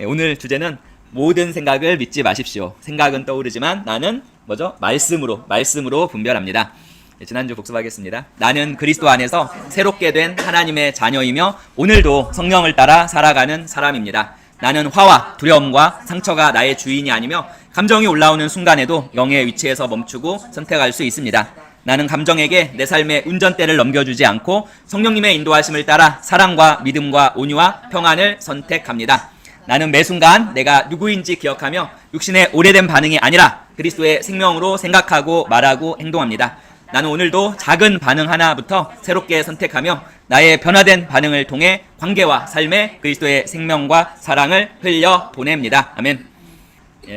오늘 주제는 모든 생각을 믿지 마십시오. 생각은 떠오르지만 나는 뭐죠? 말씀으로 분별합니다. 지난주 복습하겠습니다. 나는 그리스도 안에서 새롭게 된 하나님의 자녀이며 오늘도 성령을 따라 살아가는 사람입니다. 나는 화와 두려움과 상처가 나의 주인이 아니며 감정이 올라오는 순간에도 영의 위치에서 멈추고 선택할 수 있습니다. 나는 감정에게 내 삶의 운전대를 넘겨주지 않고 성령님의 인도하심을 따라 사랑과 믿음과 온유와 평안을 선택합니다. 나는 매 순간 내가 누구인지 기억하며 육신의 오래된 반응이 아니라 그리스도의 생명으로 생각하고 말하고 행동합니다. 나는 오늘도 작은 반응 하나부터 새롭게 선택하며 나의 변화된 반응을 통해 관계와 삶에 그리스도의 생명과 사랑을 흘려 보냅니다. 아멘.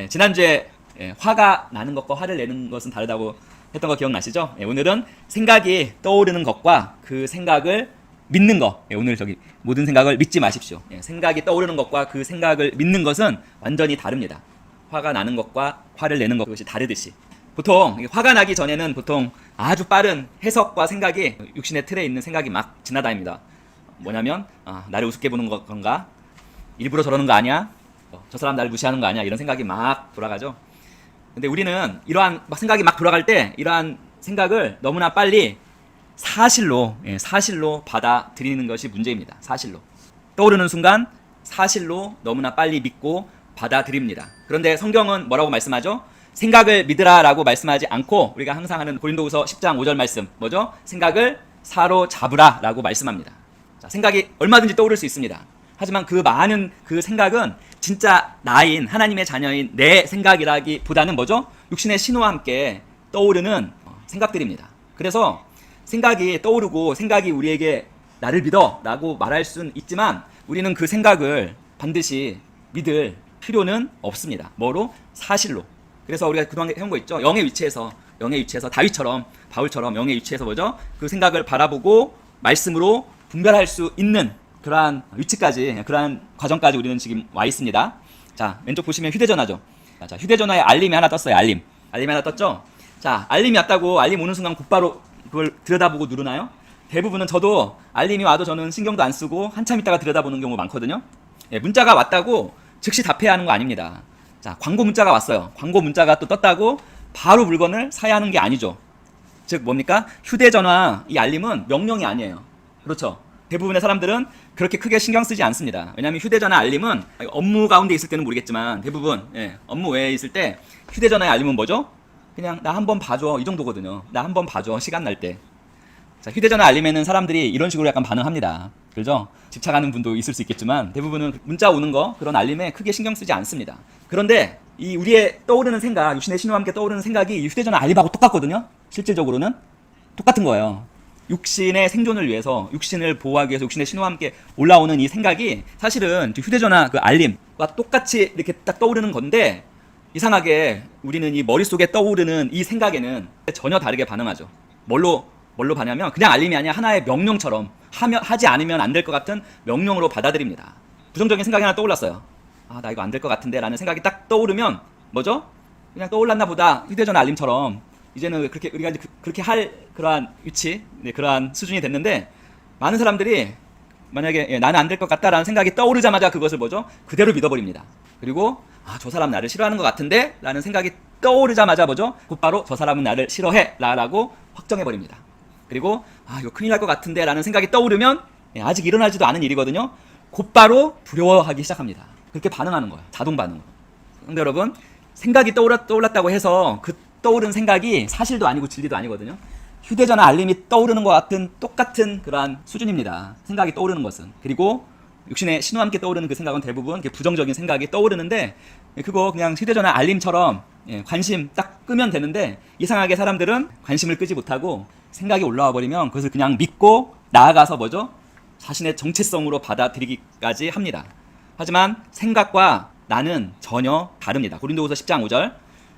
지난주에 화가 나는 것과 화를 내는 것은 다르다고 했던 거 기억나시죠? 오늘은 생각이 떠오르는 것과 그 생각을 믿는 것. 오늘 모든 생각을 믿지 마십시오. 생각이 떠오르는 것과 그 생각을 믿는 것은 완전히 다릅니다. 화가 나는 것과 화를 내는 것이 다르듯이. 보통 화가 나기 전에는 보통 아주 빠른 해석과 생각이 육신의 틀에 있는 생각이 막 지나다닙니다. 뭐냐면 나를 우습게 보는 건가? 일부러 저러는 거 아니야? 저 사람 나를 무시하는 거 아니야? 이런 생각이 막 돌아가죠. 근데 우리는 이러한 생각이 막 돌아갈 때 이러한 생각을 너무나 빨리 사실로 받아들이는 것이 문제입니다. 사실로. 떠오르는 순간 사실로 너무나 빨리 믿고 받아들입니다. 그런데 성경은 뭐라고 말씀하죠? 생각을 믿으라라고 말씀하지 않고 우리가 항상 하는 고린도후서 10장 5절 말씀 뭐죠? 생각을 사로잡으라라고 말씀합니다. 자, 생각이 얼마든지 떠오를 수 있습니다. 하지만 그 많은 그 생각은 진짜 나인 하나님의 자녀인 내 생각이라기보다는 뭐죠? 육신의 신호와 함께 떠오르는 생각들입니다. 그래서 생각이 떠오르고 생각이 우리에게 나를 믿어 라고 말할 수는 있지만 우리는 그 생각을 반드시 믿을 필요는 없습니다. 뭐로? 사실로. 그래서 우리가 그동안 해온 거 있죠. 영의 위치에서 다윗처럼 바울처럼 영의 위치에서 뭐죠? 그 생각을 바라보고 말씀으로 분별할 수 있는 그러한 위치까지, 그러한 과정까지 우리는 지금 와 있습니다. 자, 왼쪽 보시면 휴대전화죠. 자, 휴대전화에 알림이 하나 떴어요. 알림이 하나 떴죠. 자, 알림이 왔다고 알림 오는 순간 곧바로 그걸 들여다보고 누르나요? 대부분은 저도 알림이 와도 저는 신경도 안 쓰고 한참 있다가 들여다보는 경우가 많거든요. 문자가 왔다고 즉시 답해야 하는 거 아닙니다. 자, 광고 문자가 왔어요. 광고 문자가 또 떴다고 바로 물건을 사야 하는 게 아니죠. 즉 뭡니까? 휴대전화 이 알림은 명령이 아니에요. 그렇죠? 대부분의 사람들은 그렇게 크게 신경 쓰지 않습니다. 왜냐하면 휴대전화 알림은 업무 가운데 있을 때는 모르겠지만 대부분 업무 외에 있을 때 휴대전화의 알림은 뭐죠? 그냥 나 한번 봐줘 이 정도거든요. 나 한번 봐줘 시간 날 때. 자, 휴대전화 알림에는 사람들이 이런 식으로 약간 반응합니다. 그렇죠? 집착하는 분도 있을 수 있겠지만 대부분은 문자 오는 거 그런 알림에 크게 신경 쓰지 않습니다. 그런데 이 우리의 떠오르는 생각, 육신의 신호와 함께 떠오르는 생각이 이 휴대전화 알림하고 똑같거든요. 실질적으로는 똑같은 거예요. 육신의 생존을 위해서, 육신을 보호하기 위해서 육신의 신호와 함께 올라오는 이 생각이 사실은 휴대전화 그 알림과 똑같이 이렇게 딱 떠오르는 건데 이상하게 우리는 이 머릿속에 떠오르는 이 생각에는 전혀 다르게 반응하죠. 뭘로 반응하면 그냥 알림이 아니라 하나의 명령처럼 하지 않으면 안 될 것 같은 명령으로 받아들입니다. 부정적인 생각이 하나 떠올랐어요. 나 이거 안 될 것 같은데 라는 생각이 딱 떠오르면 뭐죠? 그냥 떠올랐나 보다. 휴대전화 알림처럼 이제는 우리가 이제 그렇게 할 그러한 위치, 그러한 수준이 됐는데 많은 사람들이 만약에 나는 안 될 것 같다라는 생각이 떠오르자마자 그것을 뭐죠? 그대로 믿어버립니다. 그리고 저 사람 나를 싫어하는 것 같은데 라는 생각이 떠오르자마자 뭐죠? 곧바로 저 사람은 나를 싫어해 라고 확정해버립니다. 그리고 이거 큰일 날 것 같은데 라는 생각이 떠오르면 아직 일어나지도 않은 일이거든요. 곧바로 두려워하기 시작합니다. 그렇게 반응하는 거예요. 자동 반응으로. 근데 여러분 생각이 떠올랐다고 해서 그 떠오른 생각이 사실도 아니고 진리도 아니거든요. 휴대전화 알림이 떠오르는 것 같은 똑같은 그러한 수준입니다. 생각이 떠오르는 것은. 그리고 육신의 신호와 함께 떠오르는 그 생각은 대부분 부정적인 생각이 떠오르는데 그거 그냥 휴대전화 알림처럼 관심 딱 끄면 되는데 이상하게 사람들은 관심을 끄지 못하고 생각이 올라와 버리면 그것을 그냥 믿고 나아가서 뭐죠? 자신의 정체성으로 받아들이기까지 합니다. 하지만 생각과 나는 전혀 다릅니다. 고린도후서 10장 5절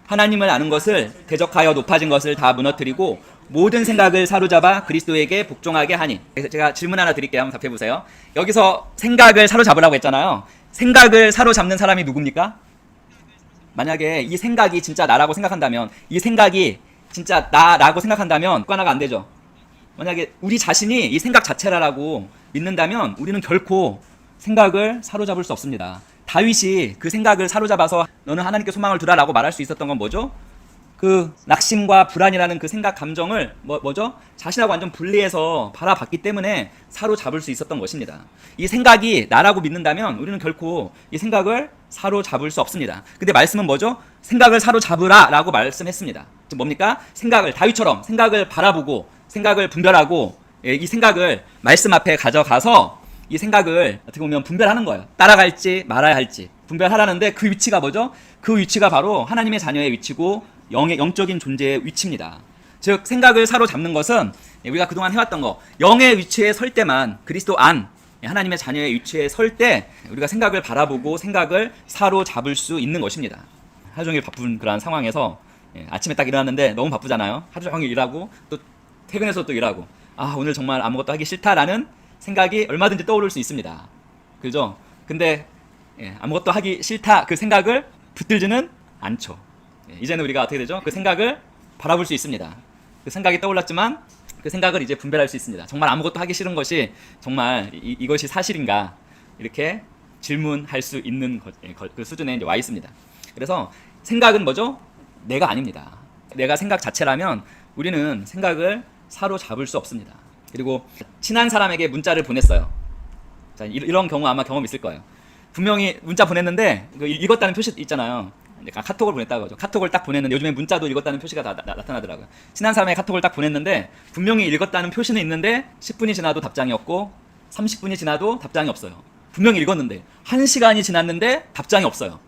하나님을 아는 것을 대적하여 높아진 것을 다 무너뜨리고 모든 생각을 사로잡아 그리스도에게 복종하게 하니. 제가 질문 하나 드릴게요. 한번 답해 보세요. 여기서 생각을 사로잡으라고 했잖아요. 생각을 사로잡는 사람이 누굽니까? 만약에 이 생각이 진짜 나라고 생각한다면 이 생각이 진짜 나라고 생각한다면 객관화가 안 되죠. 만약에 우리 자신이 이 생각 자체라고 믿는다면 우리는 결코 생각을 사로잡을 수 없습니다. 다윗이 그 생각을 사로잡아서 너는 하나님께 소망을 두라라고 말할 수 있었던 건 뭐죠? 그 낙심과 불안이라는 그 생각 감정을 뭐죠? 자신하고 완전 분리해서 바라봤기 때문에 사로잡을 수 있었던 것입니다. 이 생각이 나라고 믿는다면 우리는 결코 이 생각을 사로잡을 수 없습니다. 근데 말씀은 뭐죠? 생각을 사로잡으라 라고 말씀했습니다. 즉 뭡니까? 생각을 다윗처럼 생각을 바라보고 생각을 분별하고 이 생각을 말씀 앞에 가져가서 이 생각을 어떻게 보면 분별하는 거예요. 따라갈지 말아야 할지 분별하라는데 그 위치가 뭐죠? 그 위치가 바로 하나님의 자녀의 위치고 영적인 존재의 위치입니다. 즉 생각을 사로잡는 것은 우리가 그동안 해왔던 거, 영의 위치에 설 때만, 그리스도 안 하나님의 자녀의 위치에 설 때 우리가 생각을 바라보고 생각을 사로잡을 수 있는 것입니다. 하루 종일 바쁜 그런 상황에서 아침에 딱 일어났는데 너무 바쁘잖아요. 하루 종일 일하고 또 퇴근해서 또 일하고, 아 오늘 정말 아무것도 하기 싫다라는 생각이 얼마든지 떠오를 수 있습니다. 그죠? 근데 아무것도 하기 싫다 그 생각을 붙들지는 않죠. 이제는 우리가 어떻게 되죠? 그 생각을 바라볼 수 있습니다. 그 생각이 떠올랐지만 그 생각을 이제 분별할 수 있습니다. 정말 아무것도 하기 싫은 것이 정말 이것이 사실인가 이렇게 질문할 수 있는 그 수준에 이제 와 있습니다. 그래서 생각은 뭐죠? 내가 아닙니다. 내가 생각 자체라면 우리는 생각을 사로잡을 수 없습니다. 그리고 친한 사람에게 문자를 보냈어요. 자, 이런 경우 아마 경험 있을 거예요. 분명히 문자 보냈는데 읽었다는 표시 있잖아요. 카톡을 보냈다고 하죠. 카톡을 딱 보냈는데 요즘에 문자도 읽었다는 표시가 나타나더라고요. 친한 사람에게 카톡을 딱 보냈는데 분명히 읽었다는 표시는 있는데 10분이 지나도 답장이 없고 30분이 지나도 답장이 없어요. 분명히 읽었는데 1시간이 지났는데 답장이 없어요.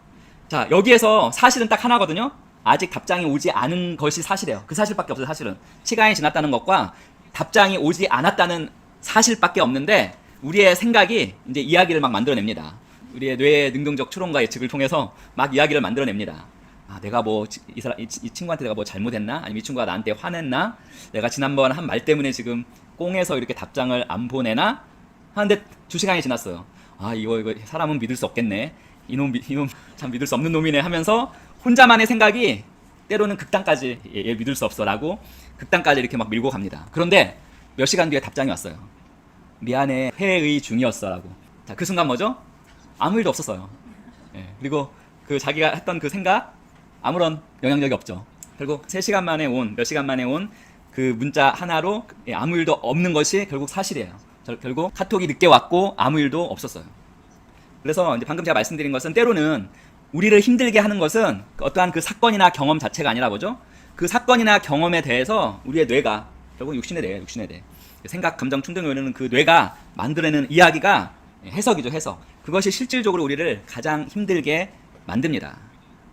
자, 여기에서 사실은 딱 하나거든요. 아직 답장이 오지 않은 것이 사실이에요. 그 사실밖에 없어요. 사실은 시간이 지났다는 것과 답장이 오지 않았다는 사실밖에 없는데 우리의 생각이 이제 이야기를 막 만들어냅니다. 우리의 뇌의 능동적 추론과 예측을 통해서 막 이야기를 만들어냅니다. 아, 내가 뭐 이 친구한테 내가 뭐 잘못했나? 아니면 이 친구가 나한테 화냈나? 내가 지난번 한 말 때문에 지금 꽁해서 이렇게 답장을 안 보내나? 하는데 2시간이 지났어요. 아, 이거 사람은 믿을 수 없겠네. 이놈 참 믿을 수 없는 놈이네 하면서 혼자만의 생각이 때로는 극단까지 얘 믿을 수 없어라고 극단까지 이렇게 막 밀고 갑니다. 그런데 몇 시간 뒤에 답장이 왔어요. 미안해, 회의 중이었어라고. 자, 그 순간 뭐죠? 아무 일도 없었어요. 그리고 그 자기가 했던 그 생각 아무런 영향력이 없죠. 결국 몇 시간 만에 온 그 문자 하나로 아무 일도 없는 것이 결국 사실이에요. 결국 카톡이 늦게 왔고 아무 일도 없었어요. 그래서 이제 방금 제가 말씀드린 것은 때로는 우리를 힘들게 하는 것은 어떠한 그 사건이나 경험 자체가 아니라 뭐죠? 그 사건이나 경험에 대해서 우리의 뇌가 결국 육신의 뇌예요. 생각, 감정, 충동을 이루는 그 뇌가 만들어내는 이야기가 해석이죠. 해석. 그것이 실질적으로 우리를 가장 힘들게 만듭니다.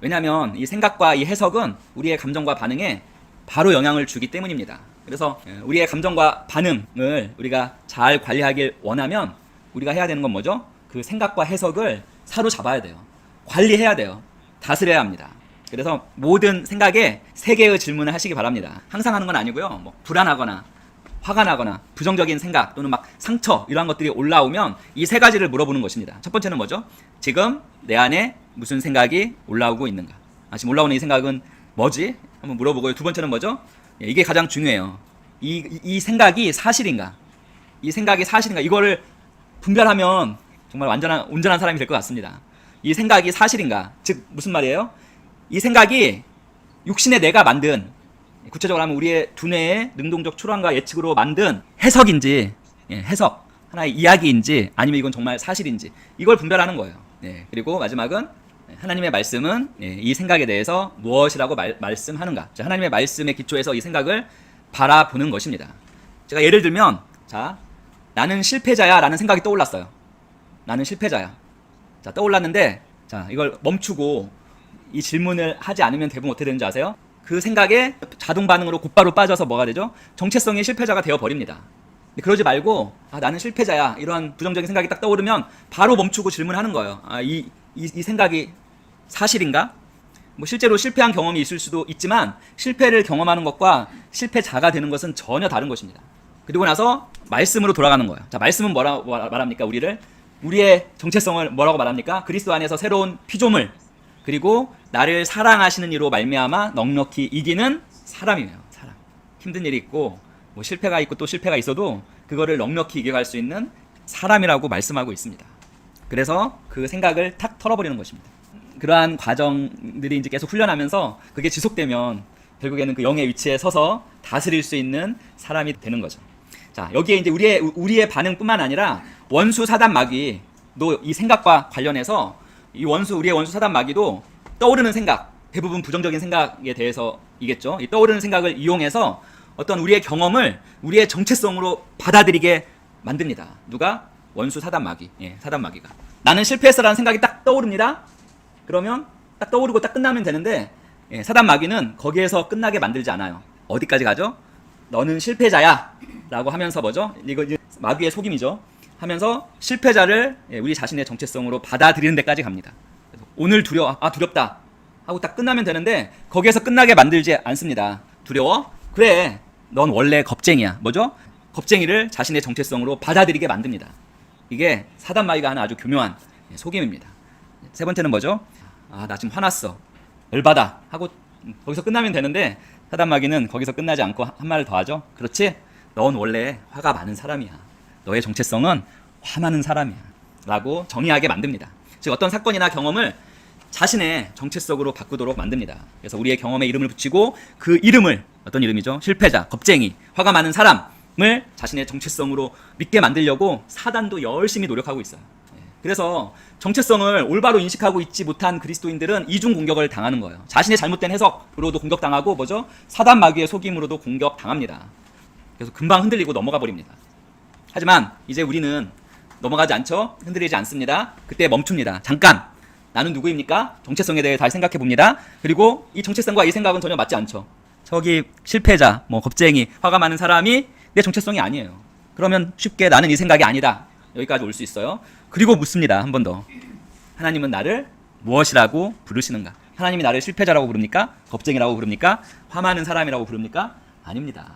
왜냐하면 이 생각과 이 해석은 우리의 감정과 반응에 바로 영향을 주기 때문입니다. 그래서 우리의 감정과 반응을 우리가 잘 관리하길 원하면 우리가 해야 되는 건 뭐죠? 그 생각과 해석을 사로잡아야 돼요. 관리해야 돼요. 다스려야 합니다. 그래서 모든 생각에 3개의 질문을 하시기 바랍니다. 항상 하는 건 아니고요. 뭐 불안하거나 화가 나거나 부정적인 생각 또는 막 상처 이러한 것들이 올라오면 이 3가지를 물어보는 것입니다. 첫 번째는 뭐죠? 지금 내 안에 무슨 생각이 올라오고 있는가? 지금 올라오는 이 생각은 뭐지? 한번 물어보고요. 2번째는 뭐죠? 이게 가장 중요해요. 이 생각이 사실인가? 이 생각이 사실인가? 이거를 분별하면 정말 온전한 사람이 될 것 같습니다. 이 생각이 사실인가? 즉 무슨 말이에요? 이 생각이 육신의 내가 만든, 구체적으로 하면 우리의 두뇌의 능동적 추론과 예측으로 만든 해석인지, 해석, 하나의 이야기인지, 아니면 이건 정말 사실인지, 이걸 분별하는 거예요. 그리고 마지막은 하나님의 말씀은 이 생각에 대해서 무엇이라고 말씀하는가. 자, 하나님의 말씀에 기초해서 이 생각을 바라보는 것입니다. 제가 예를 들면, 자, 나는 실패자야 라는 생각이 떠올랐어요. 나는 실패자야. 자, 떠올랐는데, 자, 이걸 멈추고 이 질문을 하지 않으면 대부분 어떻게 되는지 아세요? 그 생각에 자동 반응으로 곧바로 빠져서 뭐가 되죠? 정체성의 실패자가 되어버립니다. 그러지 말고, 아, 나는 실패자야. 이러한 부정적인 생각이 딱 떠오르면 바로 멈추고 질문하는 거예요. 아, 이 생각이 사실인가? 뭐 실제로 실패한 경험이 있을 수도 있지만 실패를 경험하는 것과 실패자가 되는 것은 전혀 다른 것입니다. 그리고 나서 말씀으로 돌아가는 거예요. 자, 말씀은 뭐라고 말합니까? 우리의 정체성을 뭐라고 말합니까? 그리스도 안에서 새로운 피조물, 그리고 나를 사랑하시는 이로 말미암아 넉넉히 이기는 사람이에요. 사람. 힘든 일이 있고 뭐 실패가 있고 또 실패가 있어도 그거를 넉넉히 이겨갈 수 있는 사람이라고 말씀하고 있습니다. 그래서 그 생각을 탁 털어버리는 것입니다. 그러한 과정들이 이제 계속 훈련하면서 그게 지속되면 결국에는 그 영의 위치에 서서 다스릴 수 있는 사람이 되는 거죠. 자, 여기에 이제 우리의 반응뿐만 아니라 원수 사단 마귀도 이 생각과 관련해서 우리의 원수 사단 마귀도 떠오르는 생각, 대부분 부정적인 생각에 대해서이겠죠. 이 떠오르는 생각을 이용해서 어떤 우리의 경험을 우리의 정체성으로 받아들이게 만듭니다. 누가? 원수 사단 마귀. 사단 마귀가. 나는 실패했어라는 생각이 딱 떠오릅니다. 그러면 딱 떠오르고 딱 끝나면 되는데 사단 마귀는 거기에서 끝나게 만들지 않아요. 어디까지 가죠? 너는 실패자야 라고 하면서 뭐죠? 이거 이제 마귀의 속임이죠. 하면서 실패자를 우리 자신의 정체성으로 받아들이는 데까지 갑니다. 오늘 두렵다 하고 딱 끝나면 되는데 거기에서 끝나게 만들지 않습니다. 두려워? 그래, 넌 원래 겁쟁이야. 뭐죠? 겁쟁이를 자신의 정체성으로 받아들이게 만듭니다. 이게 사단 마귀가 하는 아주 교묘한 속임입니다. 세 번째는 뭐죠? 나 지금 화났어, 열받아 하고 거기서 끝나면 되는데 사단 마귀는 거기서 끝나지 않고 한 말을 더 하죠. 그렇지? 넌 원래 화가 많은 사람이야. 너의 정체성은 화 많은 사람이야 라고 정의하게 만듭니다. 즉 어떤 사건이나 경험을 자신의 정체성으로 바꾸도록 만듭니다. 그래서 우리의 경험에 이름을 붙이고 그 이름을 어떤 이름이죠? 실패자, 겁쟁이, 화가 많은 사람을 자신의 정체성으로 믿게 만들려고 사단도 열심히 노력하고 있어요. 그래서 정체성을 올바로 인식하고 있지 못한 그리스도인들은 이중 공격을 당하는 거예요. 자신의 잘못된 해석으로도 공격당하고 뭐죠? 사단 마귀의 속임으로도 공격당합니다. 그래서 금방 흔들리고 넘어가 버립니다. 하지만 이제 우리는 넘어가지 않죠? 흔들리지 않습니다. 그때 멈춥니다. 잠깐! 나는 누구입니까? 정체성에 대해 다시 생각해 봅니다. 그리고 이 정체성과 이 생각은 전혀 맞지 않죠. 저기 실패자, 겁쟁이, 화가 많은 사람이 내 정체성이 아니에요. 그러면 쉽게 나는 이 생각이 아니다. 여기까지 올 수 있어요. 그리고 묻습니다. 한 번 더. 하나님은 나를 무엇이라고 부르시는가? 하나님이 나를 실패자라고 부릅니까? 겁쟁이라고 부릅니까? 화 많은 사람이라고 부릅니까? 아닙니다.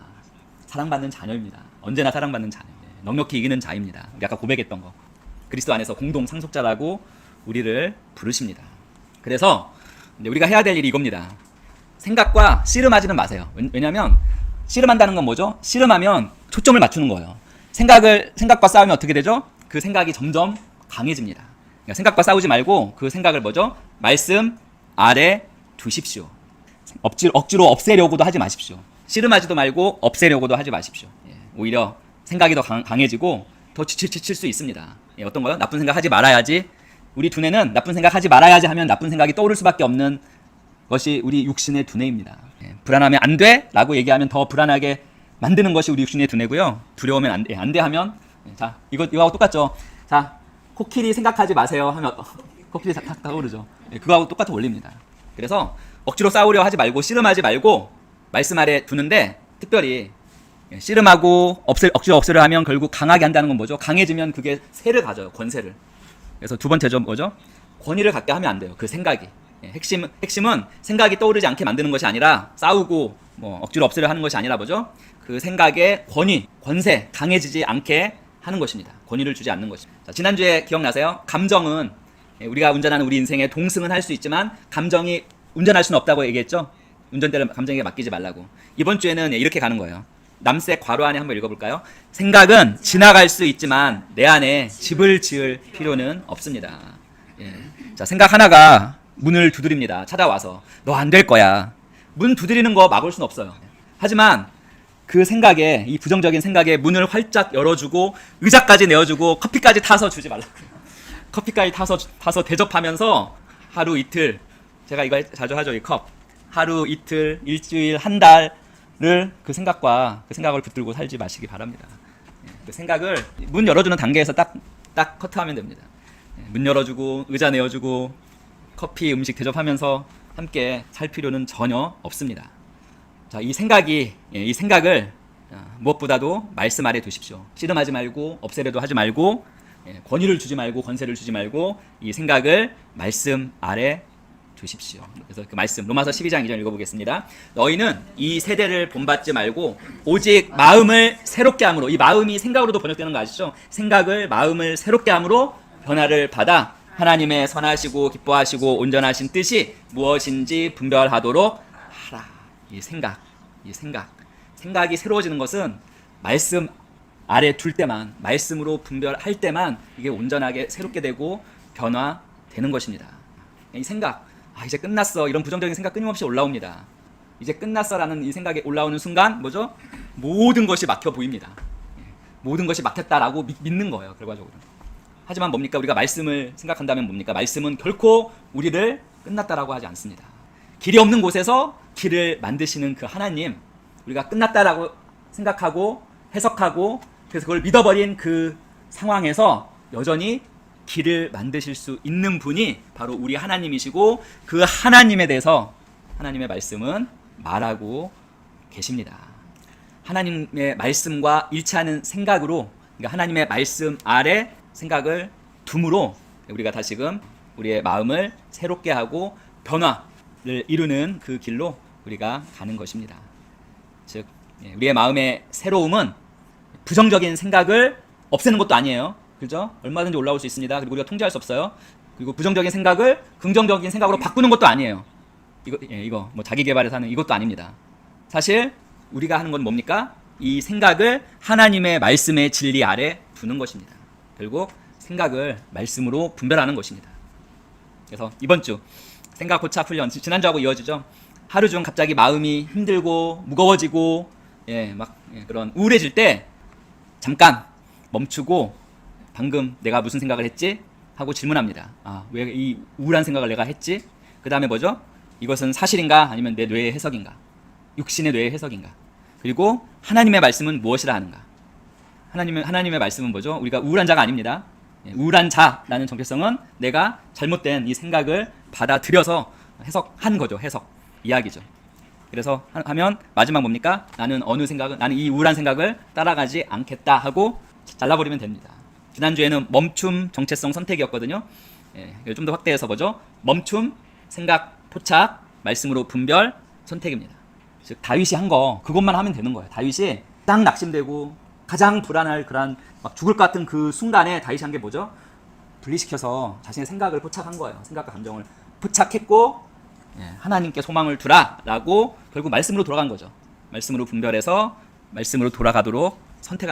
사랑받는 자녀입니다. 언제나 사랑받는 자녀. 넉넉히 이기는 자입니다. 우리 아까 고백했던 거. 그리스도 안에서 공동 상속자라고 우리를 부르십니다. 그래서 우리가 해야 될 일이 이겁니다. 생각과 씨름하지는 마세요. 왜냐하면 씨름한다는 건 뭐죠? 씨름하면 초점을 맞추는 거예요. 생각과 싸우면 어떻게 되죠? 그 생각이 점점 강해집니다. 그러니까 생각과 싸우지 말고 그 생각을 뭐죠? 말씀 아래 두십시오. 억지로 없애려고도 하지 마십시오. 씨름하지도 말고 없애려고도 하지 마십시오. 오히려 생각이 더 강해지고 더 지칠 수 있습니다. 어떤 거요? 나쁜 생각 하지 말아야지. 우리 두뇌는 나쁜 생각 하지 말아야지 하면 나쁜 생각이 떠오를 수밖에 없는 것이 우리 육신의 두뇌입니다. 불안하면 안 돼! 라고 얘기하면 더 불안하게 만드는 것이 우리 육신의 두뇌고요. 두려우면 안 돼. 안 돼 하면 자, 이거하고 똑같죠. 자, 코끼리 생각하지 마세요 하면 코끼리 탁 떠오르죠. 그거하고 똑같은 원리입니다. 그래서 억지로 싸우려 하지 말고 씨름하지 말고 말씀 아래 두는데 특별히 씨름하고 억지로 없애려 하면 결국 강하게 한다는 건 뭐죠? 강해지면 그게 세를 가져요. 권세를. 그래서 두 번째죠. 뭐죠? 권위를 갖게 하면 안 돼요. 그 생각이. 핵심은 생각이 떠오르지 않게 만드는 것이 아니라 싸우고 억지로 없애려 하는 것이 아니라 뭐죠? 그 생각의 권세, 강해지지 않게 하는 것입니다. 권위를 주지 않는 것입니다. 자, 지난주에 기억나세요? 감정은 우리가 운전하는 우리 인생에 동승은 할 수 있지만 감정이 운전할 수는 없다고 얘기했죠? 운전대를 감정에게 맡기지 말라고. 이번 주에는 이렇게 가는 거예요. 남색 괄호 안에 한번 읽어볼까요? 생각은 지나갈 수 있지만 내 안에 집을 지을 필요는 없습니다. 자, 생각 하나가 문을 두드립니다. 찾아와서 너 안 될 거야. 문 두드리는 거 막을 수는 없어요. 하지만 그 생각에, 이 부정적인 생각에 문을 활짝 열어주고 의자까지 내어주고 커피까지 타서 주지 말라고. 커피까지 타서 대접하면서 하루 이틀, 제가 이거 자주 하죠, 이 컵. 하루 이틀, 일주일, 한 달을 그 생각을 붙들고 살지 마시기 바랍니다. 그 생각을 문 열어주는 단계에서 딱 커트하면 됩니다. 문 열어주고 의자 내어주고 커피, 음식 대접하면서 함께 살 필요는 전혀 없습니다. 자, 이 생각을 무엇보다도 말씀 아래 두십시오. 씨름하지 말고 없애려도 하지 말고 권위를 주지 말고 권세를 주지 말고 이 생각을 말씀 아래 두십시오. 그래서 그 말씀 로마서 12장 2절 읽어보겠습니다. 너희는 이 세대를 본받지 말고 오직 마음을 새롭게 함으로, 이 마음이 생각으로도 번역되는 거 아시죠? 마음을 새롭게 함으로 변화를 받아 하나님의 선하시고 기뻐하시고 온전하신 뜻이 무엇인지 분별하도록 하라. 이 생각이 새로워지는 것은 말씀 아래 둘 때만, 말씀으로 분별할 때만 이게 온전하게 새롭게 되고 변화되는 것입니다. 이 생각, 이제 끝났어, 이런 부정적인 생각 끊임없이 올라옵니다. 이제 끝났어라는 이 생각이 올라오는 순간 뭐죠? 모든 것이 막혀 보입니다. 모든 것이 막혔다라고 믿는 거예요, 결과적으로. 하지만 뭡니까? 우리가 말씀을 생각한다면 뭡니까? 말씀은 결코 우리를 끝났다라고 하지 않습니다. 길이 없는 곳에서 길을 만드시는 그 하나님, 우리가 끝났다라고 생각하고 해석하고 그래서 그걸 믿어버린 그 상황에서 여전히 길을 만드실 수 있는 분이 바로 우리 하나님이시고, 그 하나님에 대해서 하나님의 말씀은 말하고 계십니다. 하나님의 말씀과 일치하는 생각으로, 그러니까 하나님의 말씀 아래 생각을 둠으로 우리가 다시금 우리의 마음을 새롭게 하고 변화를 이루는 그 길로 우리가 가는 것입니다. 즉 우리의 마음의 새로움은 부정적인 생각을 없애는 것도 아니에요. 그죠? 얼마든지 올라올 수 있습니다. 그리고 우리가 통제할 수 없어요. 그리고 부정적인 생각을 긍정적인 생각으로 바꾸는 것도 아니에요. 이거 뭐 자기 개발에서 하는 이것도 아닙니다. 사실 우리가 하는 건 뭡니까? 이 생각을 하나님의 말씀의 진리 아래 두는 것입니다. 결국 생각을 말씀으로 분별하는 것입니다. 그래서 이번 주 생각 고착 훈련, 지난주하고 이어지죠. 하루 중 갑자기 마음이 힘들고 무거워지고 그런 우울해질 때 잠깐 멈추고 방금 내가 무슨 생각을 했지? 하고 질문합니다. 왜 이 우울한 생각을 내가 했지? 그 다음에 뭐죠? 이것은 사실인가? 아니면 내 뇌의 해석인가? 육신의 뇌의 해석인가? 그리고 하나님의 말씀은 무엇이라 하는가? 하나님의 말씀은 뭐죠? 우리가 우울한 자가 아닙니다. 우울한 자라는 정체성은 내가 잘못된 이 생각을 받아들여서 해석한 거죠. 해석, 이야기죠. 그래서 하면 마지막 뭡니까? 나는 이 우울한 생각을 따라가지 않겠다 하고 잘라버리면 됩니다. 지난주에는 멈춤, 정체성, 선택이었거든요. 좀 더 확대해서 뭐죠? 멈춤, 생각, 포착, 말씀으로 분별, 선택입니다. 즉 다윗이 한 거 그것만 하면 되는 거예요. 다윗이 딱 낙심되고 가장 불안할 그런 막 죽을 것 같은 그 순간에 다윗이 한 게 뭐죠? 분리시켜서 자신의 생각을 포착한 거예요. 생각과 감정을 포착했고 하나님께 소망을 두라라고 결국 말씀으로 돌아간 거죠. 말씀으로 분별해서 말씀으로 돌아가도록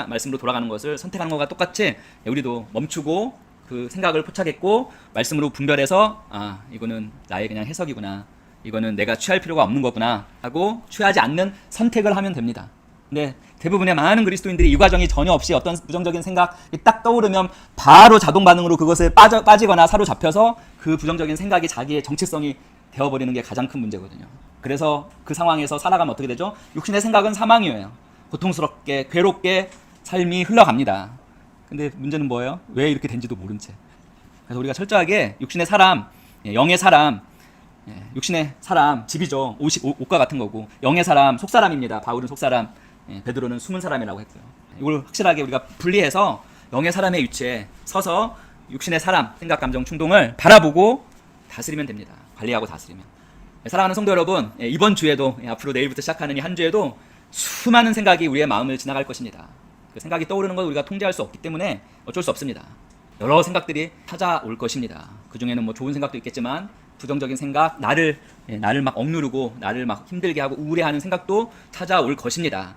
말씀으로 돌아가는 것을 선택하는 것과 똑같이 우리도 멈추고 그 생각을 포착했고 말씀으로 분별해서 이거는 나의 그냥 해석이구나, 이거는 내가 취할 필요가 없는 거구나 하고 취하지 않는 선택을 하면 됩니다. 근데 대부분의 많은 그리스도인들이 이 과정이 전혀 없이 어떤 부정적인 생각이 딱 떠오르면 바로 자동 반응으로 그것에 빠지거나 사로잡혀서 그 부정적인 생각이 자기의 정체성이 되어버리는 게 가장 큰 문제거든요. 그래서 그 상황에서 살아가면 어떻게 되죠? 육신의 생각은 사망이에요. 고통스럽게 괴롭게 삶이 흘러갑니다. 근데 문제는 뭐예요? 왜 이렇게 된지도 모른 채. 그래서 우리가 철저하게 육신의 사람, 영의 사람, 육신의 사람 집이죠. 옷과 같은 거고, 영의 사람 속사람입니다. 바울은 속사람, 베드로는 숨은 사람이라고 했고요. 이걸 확실하게 우리가 분리해서 영의 사람의 위치에 서서 육신의 사람, 생각, 감정, 충동을 바라보고 다스리면 됩니다. 관리하고 다스리면. 사랑하는 성도 여러분, 이번 주에도 앞으로 내일부터 시작하는 이 한 주에도 수많은 생각이 우리의 마음을 지나갈 것입니다. 그 생각이 떠오르는 걸 우리가 통제할 수 없기 때문에 어쩔 수 없습니다. 여러 생각들이 찾아올 것입니다. 그 중에는 뭐 좋은 생각도 있겠지만 부정적인 생각, 나를 막 억누르고 나를 막 힘들게 하고 우울해하는 생각도 찾아올 것입니다.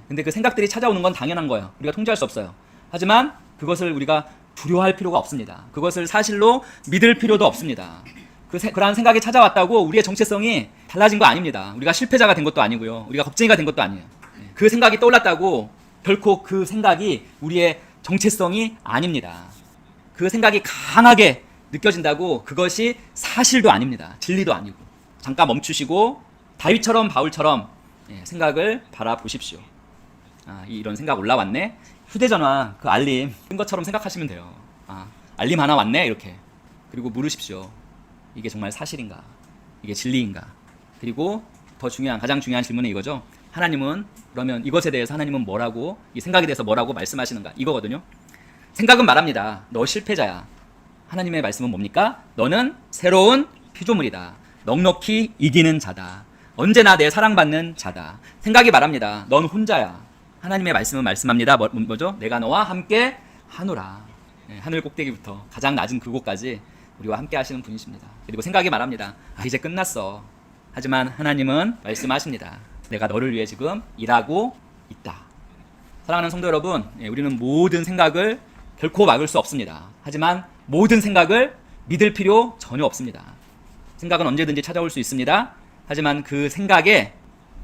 근데 그 생각들이 찾아오는 건 당연한 거예요. 우리가 통제할 수 없어요. 하지만 그것을 우리가 두려워할 필요가 없습니다. 그것을 사실로 믿을 필요도 없습니다. 그러한 생각이 찾아왔다고 우리의 정체성이 달라진 거 아닙니다. 우리가 실패자가 된 것도 아니고요. 우리가 겁쟁이가 된 것도 아니에요. 그 생각이 떠올랐다고 결코 그 생각이 우리의 정체성이 아닙니다. 그 생각이 강하게 느껴진다고 그것이 사실도 아닙니다. 진리도 아니고. 잠깐 멈추시고 다윗처럼 바울처럼 생각을 바라보십시오. 이런 생각 올라왔네. 휴대전화 그 알림 뜬 것처럼 생각하시면 돼요. 알림 하나 왔네 이렇게. 그리고 물으십시오. 이게 정말 사실인가? 이게 진리인가? 그리고 가장 중요한 질문은 이거죠. 하나님은 그러면 이것에 대해서 하나님은 뭐라고, 이 생각에 대해서 뭐라고 말씀하시는가? 이거거든요. 생각은 말합니다. 너 실패자야. 하나님의 말씀은 뭡니까? 너는 새로운 피조물이다. 넉넉히 이기는 자다. 언제나 내 사랑받는 자다. 생각이 말합니다. 넌 혼자야. 하나님의 말씀은 말씀합니다. 뭐죠? 내가 너와 함께 하노라. 하늘 꼭대기부터 가장 낮은 그곳까지 우리와 함께 하시는 분이십니다. 그리고 생각이 말합니다. 이제 끝났어. 하지만 하나님은 말씀하십니다. 내가 너를 위해 지금 일하고 있다. 사랑하는 성도 여러분, 우리는 모든 생각을 결코 막을 수 없습니다. 하지만 모든 생각을 믿을 필요 전혀 없습니다. 생각은 언제든지 찾아올 수 있습니다. 하지만 그 생각에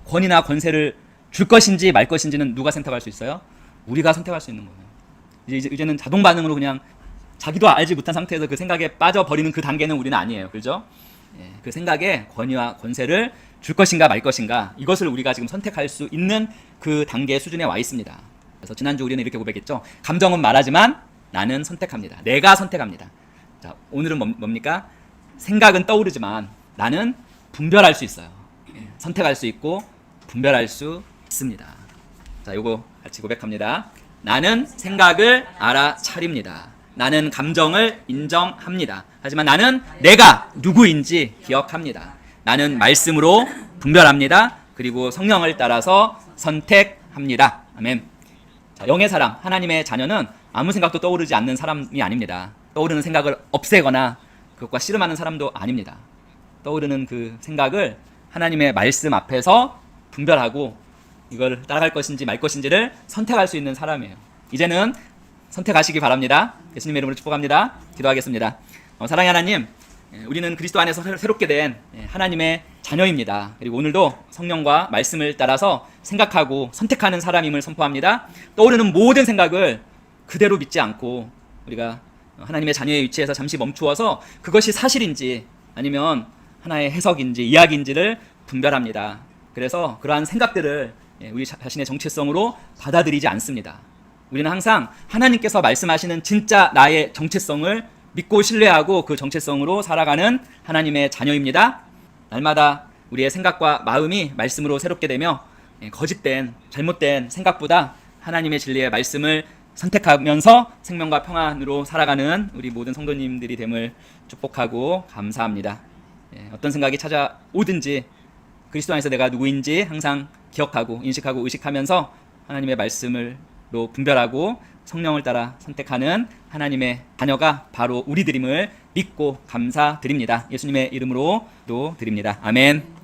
권위나 권세를 줄 것인지 말 것인지는 누가 선택할 수 있어요? 우리가 선택할 수 있는 거예요. 이제는 자동 반응으로 그냥 자기도 알지 못한 상태에서 그 생각에 빠져버리는 그 단계는 우리는 아니에요. 그죠? 그 생각에 권위와 권세를 줄 것인가 말 것인가, 이것을 우리가 지금 선택할 수 있는 그 단계 수준에 와 있습니다. 그래서 지난주 우리는 이렇게 고백했죠. 감정은 말하지만 나는 선택합니다. 내가 선택합니다. 자, 오늘은 뭡니까? 생각은 떠오르지만 나는 분별할 수 있어요. 선택할 수 있고 분별할 수 있습니다. 자, 요거 같이 고백합니다. 나는 생각을 알아차립니다. 나는 감정을 인정합니다. 하지만 나는 내가 누구인지 기억합니다. 나는 말씀으로 분별합니다. 그리고 성령을 따라서 선택합니다. 아멘. 자, 영의 사람, 하나님의 자녀는 아무 생각도 떠오르지 않는 사람이 아닙니다. 떠오르는 생각을 없애거나 그것과 씨름하는 사람도 아닙니다. 떠오르는 그 생각을 하나님의 말씀 앞에서 분별하고 이걸 따라갈 것인지 말 것인지를 선택할 수 있는 사람이에요. 이제는 선택하시기 바랍니다. 예수님의 이름으로 축복합니다. 기도하겠습니다. 사랑의 하나님, 우리는 그리스도 안에서 새롭게 된 하나님의 자녀입니다. 그리고 오늘도 성령과 말씀을 따라서 생각하고 선택하는 사람임을 선포합니다. 떠오르는 모든 생각을 그대로 믿지 않고 우리가 하나님의 자녀의 위치에서 잠시 멈추어서 그것이 사실인지 아니면 하나의 해석인지 이야기인지를 분별합니다. 그래서 그러한 생각들을 우리 자신의 정체성으로 받아들이지 않습니다. 우리는 항상 하나님께서 말씀하시는 진짜 나의 정체성을 믿고 신뢰하고 그 정체성으로 살아가는 하나님의 자녀입니다. 날마다 우리의 생각과 마음이 말씀으로 새롭게 되며 거짓된 잘못된 생각보다 하나님의 진리의 말씀을 선택하면서 생명과 평안으로 살아가는 우리 모든 성도님들이 됨을 축복하고 감사합니다. 어떤 생각이 찾아오든지 그리스도 안에서 내가 누구인지 항상 기억하고 인식하고 의식하면서 하나님의 말씀으로 분별하고 성령을 따라 선택하는 하나님의 자녀가 바로 우리들임을 믿고 감사드립니다. 예수님의 이름으로 또 드립니다. 아멘.